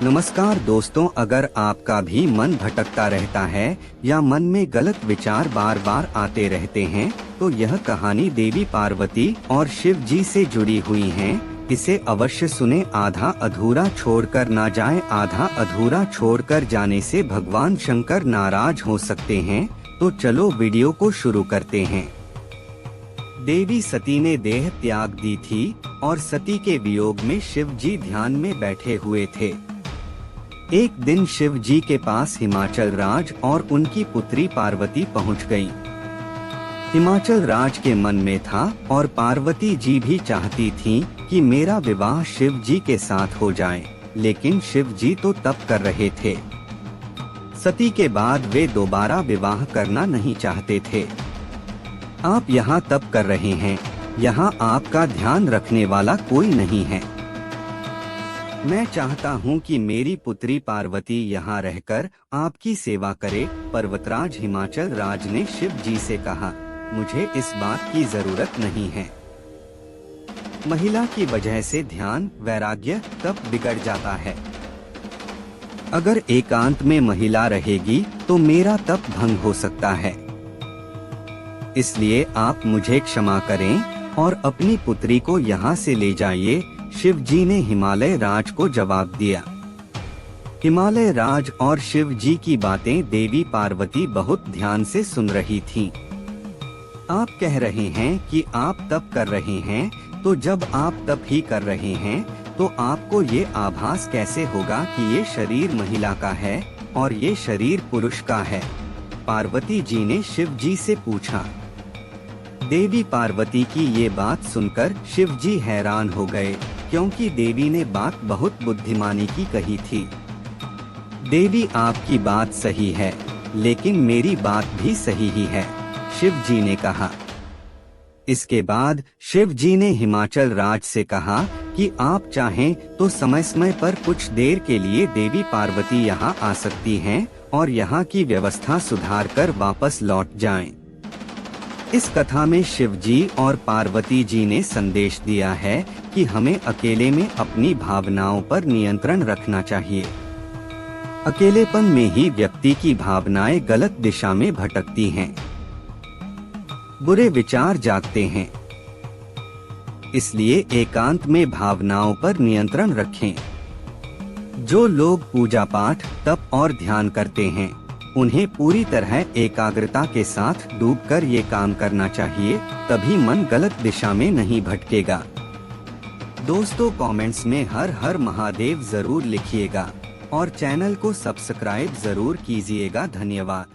नमस्कार दोस्तों, अगर आपका भी मन भटकता रहता है या मन में गलत विचार बार बार आते रहते हैं, तो यह कहानी देवी पार्वती और शिव जी से जुड़ी हुई है। इसे अवश्य सुने। आधा अधूरा छोड़कर ना जाए। आधा अधूरा छोड़कर जाने से भगवान शंकर नाराज हो सकते हैं। तो चलो वीडियो को शुरू करते हैं। देवी सती ने देह त्याग दी थी और सती के वियोग में शिव जी ध्यान में बैठे हुए थे। एक दिन शिव जी के पास हिमाचल राज और उनकी पुत्री पार्वती पहुंच गईं। हिमाचल राज के मन में था और पार्वती जी भी चाहती थीं कि मेरा विवाह शिव जी के साथ हो जाए, लेकिन शिव जी तो तप कर रहे थे। सती के बाद वे दोबारा विवाह करना नहीं चाहते थे। आप यहाँ तप कर रहे हैं, यहाँ आपका ध्यान रखने वाला कोई नहीं है। मैं चाहता हूँ कि मेरी पुत्री पार्वती यहाँ रहकर आपकी सेवा करे। पर्वतराज हिमाचल राज ने शिव जी से कहा, मुझे इस बात की जरूरत नहीं है। महिला की वजह से ध्यान, वैराग्य, तप बिगड़ जाता है। अगर एकांत में महिला रहेगी तो मेरा तप भंग हो सकता है। इसलिए आप मुझे क्षमा करें और अपनी पुत्री को यहाँ से ले जाइए। शिव जी ने हिमालय राज को जवाब दिया। हिमालय राज और शिव जी की बातें देवी पार्वती बहुत ध्यान से सुन रही थीं। आप कह रहे हैं कि आप तप कर रहे हैं, तो जब आप तप ही कर रहे हैं तो आपको ये आभास कैसे होगा कि ये शरीर महिला का है और ये शरीर पुरुष का है? पार्वती जी ने शिव जी से पूछा। देवी पार्वती की ये बात सुनकर शिव जी हैरान हो गए, क्योंकि देवी ने बात बहुत बुद्धिमानी की कही थी। देवी, आपकी बात सही है, लेकिन मेरी बात भी सही ही है, शिव जी ने कहा। इसके बाद शिव जी ने हिमाचल राज से कहा कि आप चाहें तो समय समय पर कुछ देर के लिए देवी पार्वती यहाँ आ सकती हैं और यहाँ की व्यवस्था सुधार कर वापस लौट जाएं। इस कथा में शिव जी और पार्वती जी ने संदेश दिया है कि हमें अकेले में अपनी भावनाओं पर नियंत्रण रखना चाहिए। अकेलेपन में ही व्यक्ति की भावनाएं गलत दिशा में भटकती हैं, बुरे विचार जागते हैं। इसलिए एकांत में भावनाओं पर नियंत्रण रखें। जो लोग पूजा पाठ, तप और ध्यान करते हैं, उन्हें पूरी तरह एकाग्रता के साथ डूबकर ये काम करना चाहिए, तभी मन गलत दिशा में नहीं भटकेगा। दोस्तों, कमेंट्स में हर हर महादेव जरूर लिखिएगा और चैनल को सब्सक्राइब जरूर कीजिएगा। धन्यवाद।